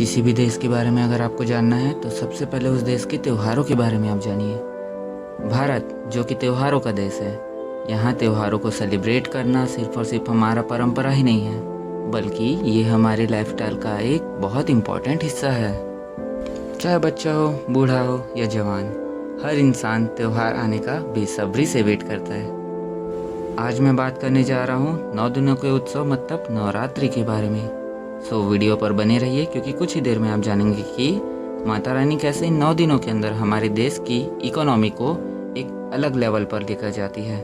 किसी भी देश के बारे में अगर आपको जानना है तो सबसे पहले उस देश के त्योहारों के बारे में आप जानिए। भारत जो कि त्योहारों का देश है, यहाँ त्योहारों को सेलिब्रेट करना सिर्फ और सिर्फ हमारा परंपरा ही नहीं है, बल्कि ये हमारे लाइफस्टाइल का एक बहुत इम्पोर्टेंट हिस्सा है। चाहे बच्चा हो, बूढ़ा हो या जवान, हर इंसान त्योहार आने का बेसब्री से वेट करता है। आज मैं बात करने जा रहा हूँ 9 दिनों के उत्सव मतलब नवरात्रि के बारे में। सो वीडियो पर बने रहिए क्योंकि कुछ ही देर में आप जानेंगे कि माता रानी कैसे इन 9 दिनों के अंदर हमारे देश की इकोनॉमी को एक अलग लेवल पर लेकर जाती है।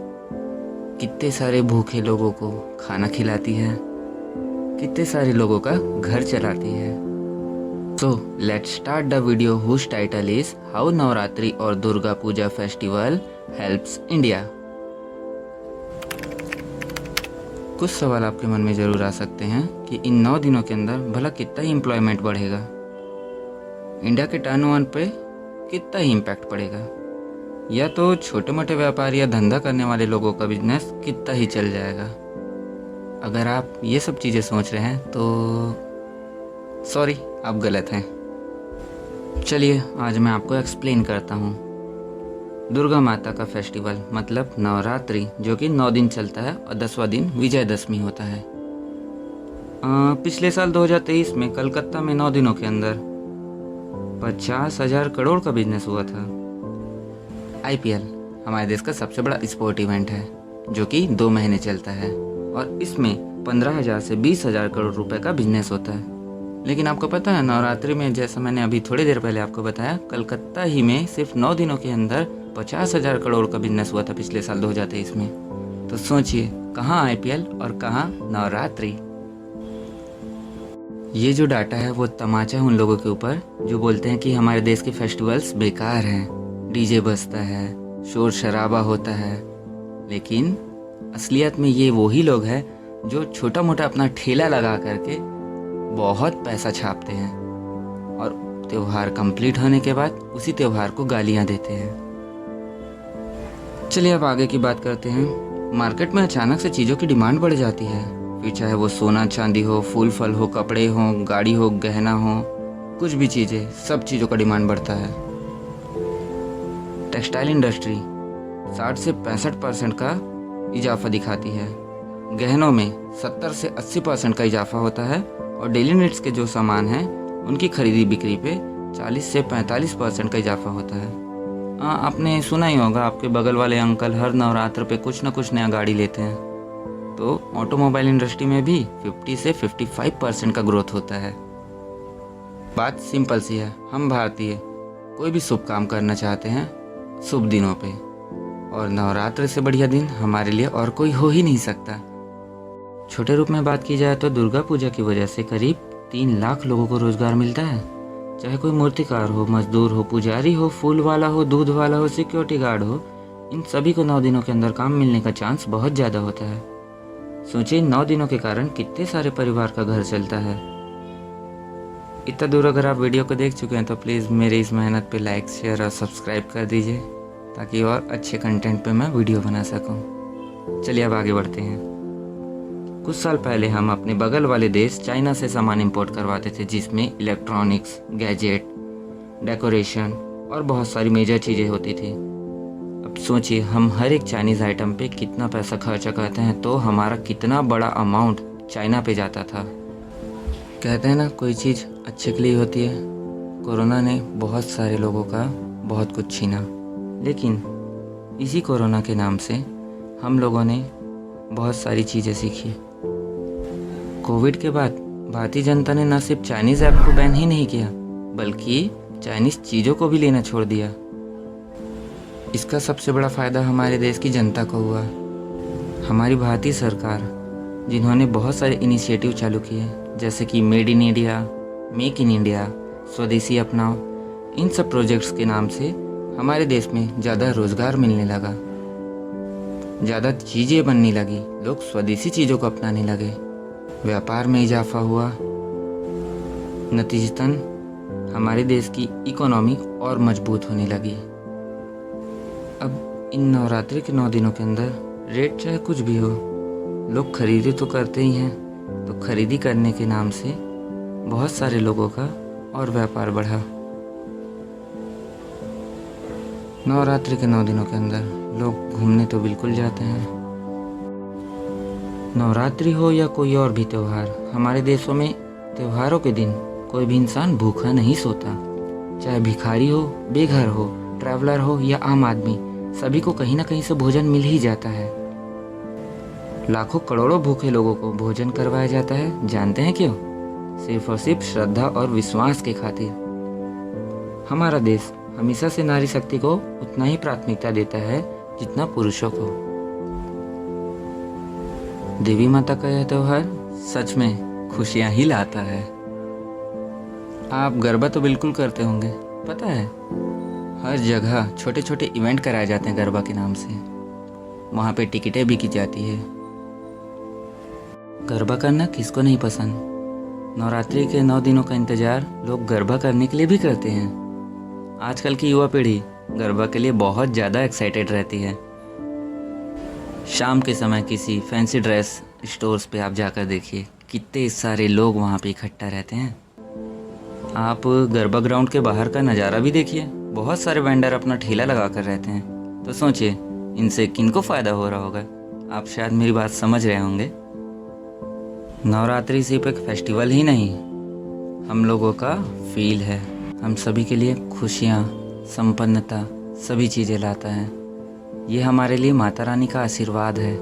कितने सारे भूखे लोगों को खाना खिलाती है, कितने सारे लोगों का घर चलाती है। So let's start the video whose title is how Navratri और Durga Puja festival helps India. कुछ सवाल आपके मन में ज़रूर आ सकते हैं कि इन 9 दिनों के अंदर भला कितना ही एम्प्लॉयमेंट बढ़ेगा, इंडिया के टर्नओवर पे कितना ही इम्पैक्ट पड़ेगा, या तो छोटे मोटे व्यापारी या धंधा करने वाले लोगों का बिजनेस कितना ही चल जाएगा। अगर आप ये सब चीज़ें सोच रहे हैं तो सॉरी, आप गलत हैं। चलिए आज मैं आपको एक्सप्लेन करता हूँ। दुर्गा माता का फेस्टिवल मतलब नवरात्रि जो कि 9 दिन चलता है और 10वां दिन विजयदशमी होता है। पिछले साल 2023 में कलकत्ता में 9 दिनों के अंदर 50,000 करोड़ का बिजनेस हुआ था। आईपीएल हमारे देश का सबसे बड़ा स्पोर्ट इवेंट है जो कि 2 महीने चलता है और इसमें 15,000 से 20,000 करोड़ रुपए का बिजनेस होता है। लेकिन आपको पता है नवरात्रि में, जैसा मैंने अभी थोड़ी देर पहले आपको बताया, कलकत्ता ही में सिर्फ 9 दिनों के अंदर 50,000 करोड़ का बिजनेस हुआ था पिछले साल 2023 में। तो सोचिए कहाँ आईपीएल और कहाँ नवरात्रि। ये जो डाटा है वो तमाचा है उन लोगों के ऊपर जो बोलते हैं कि हमारे देश के फेस्टिवल्स बेकार हैं, डीजे बजता है, शोर शराबा होता है। लेकिन असलियत में ये वही लोग हैं जो छोटा मोटा अपना ठेला लगा करके बहुत पैसा छापते हैं और त्योहार कंप्लीट होने के बाद उसी त्योहार को गालियां देते हैं। चलिए अब आगे की बात करते हैं। मार्केट में अचानक से चीज़ों की डिमांड बढ़ जाती है, फिर चाहे वो सोना चांदी हो, फूल फल हो, कपड़े हो, गाड़ी हो, गहना हो, कुछ भी चीज़ें, सब चीज़ों का डिमांड बढ़ता है। टेक्सटाइल इंडस्ट्री 60 से 65% का इजाफा दिखाती है, गहनों में 70 से 80% का इजाफा होता है और डेली नीड्स के जो सामान हैं उनकी खरीदी बिक्री पे 40 से 45% का इजाफा होता है। आपने सुना ही होगा, आपके बगल वाले अंकल हर नवरात्र पे कुछ ना कुछ नया गाड़ी लेते हैं। तो ऑटोमोबाइल इंडस्ट्री में भी 50 से 55% का ग्रोथ होता है। बात सिंपल सी है, हम भारतीय कोई भी शुभ काम करना चाहते हैं शुभ दिनों पे, और नवरात्र से बढ़िया दिन हमारे लिए और कोई हो ही नहीं सकता। छोटे रूप में बात की जाए तो दुर्गा पूजा की वजह से करीब 3 लाख लोगों को रोजगार मिलता है। चाहे कोई मूर्तिकार हो, मजदूर हो, पुजारी हो, फूल वाला हो, दूध वाला हो, सिक्योरिटी गार्ड हो, इन सभी को 9 दिनों के अंदर काम मिलने का चांस बहुत ज़्यादा होता है। सोचिए 9 दिनों के कारण कितने सारे परिवार का घर चलता है। इतना दूर अगर आप वीडियो को देख चुके हैं तो प्लीज़ मेरी इस मेहनत पे लाइक, शेयर और सब्सक्राइब कर दीजिए ताकि और अच्छे कंटेंट पे मैं वीडियो बना सकूं। चलिए अब आगे बढ़ते हैं। कुछ साल पहले हम अपने बगल वाले देश चाइना से सामान इंपोर्ट करवाते थे, जिसमें इलेक्ट्रॉनिक्स, गैजेट, डेकोरेशन और बहुत सारी मेजर चीज़ें होती थी। अब सोचिए हम हर एक चाइनीज़ आइटम पे कितना पैसा खर्चा करते हैं, तो हमारा कितना बड़ा अमाउंट चाइना पे जाता था। कहते हैं ना कोई चीज़ अच्छे के लिए होती है। कोरोना ने बहुत सारे लोगों का बहुत कुछ छीना, लेकिन इसी कोरोना के नाम से हम लोगों ने बहुत सारी चीज़ें सीखी। कोविड के बाद भारतीय जनता ने न सिर्फ चाइनीज़ ऐप को बैन ही नहीं किया बल्कि चाइनीज़ चीज़ों को भी लेना छोड़ दिया। इसका सबसे बड़ा फ़ायदा हमारे देश की जनता को हुआ। हमारी भारतीय सरकार जिन्होंने बहुत सारे इनिशिएटिव चालू किए, जैसे कि made in India, make in India, स्वदेशी अपनाओ, इन सब प्रोजेक्ट्स के नाम से हमारे देश में ज़्यादा रोज़गार मिलने लगा, ज़्यादा चीज़ें बनने लगी, लोग स्वदेशी चीज़ों को अपनाने लगे, व्यापार में इजाफा हुआ। नतीजतन हमारे देश की इकोनॉमी और मजबूत होने लगी। अब इन नवरात्रि के 9 दिनों के अंदर रेट चाहे कुछ भी हो, लोग खरीदी तो करते ही हैं, तो खरीदी करने के नाम से बहुत सारे लोगों का और व्यापार बढ़ा। नवरात्रि के 9 दिनों के अंदर लोग घूमने तो बिल्कुल जाते हैं। नवरात्रि हो या कोई और भी त्यौहार, हमारे देशों में त्योहारों के दिन कोई भी इंसान भूखा नहीं सोता। चाहे भिखारी हो, बेघर हो, ट्रैवलर हो या आम आदमी, सभी को कहीं ना कहीं से भोजन मिल ही जाता है। लाखों करोड़ों भूखे लोगों को भोजन करवाया जाता है। जानते हैं क्यों? सिर्फ और सिर्फ श्रद्धा और विश्वास के खातिर। हमारा देश हमेशा से नारी शक्ति को उतना ही प्राथमिकता देता है जितना पुरुषों को। देवी माता का यह त्योहार सच में खुशियां ही लाता है। आप गरबा तो बिल्कुल करते होंगे, पता है हर जगह छोटे छोटे इवेंट कराए जाते हैं गरबा के नाम से। वहाँ पे टिकटें बिकी जाती है। गरबा करना किसको नहीं पसंद। नवरात्रि के 9 दिनों का इंतजार लोग गरबा करने के लिए भी करते हैं। आजकल की युवा पीढ़ी गरबा के लिए बहुत ज़्यादा एक्साइटेड रहती है। शाम के समय किसी फैंसी ड्रेस स्टोर्स पे आप जाकर देखिए, कितने सारे लोग वहाँ पे इकट्ठा रहते हैं। आप गरबा ग्राउंड के बाहर का नज़ारा भी देखिए, बहुत सारे वेंडर अपना ठेला लगा कर रहते हैं। तो सोचिए इनसे किनको फ़ायदा हो रहा होगा। आप शायद मेरी बात समझ रहे होंगे। नवरात्रि सिर्फ एक फेस्टिवल ही नहीं, हम लोगों का फील है। हम सभी के लिए खुशियाँ, संपन्नता, सभी चीज़ें लाता है। ये हमारे लिए माता रानी का आशीर्वाद है।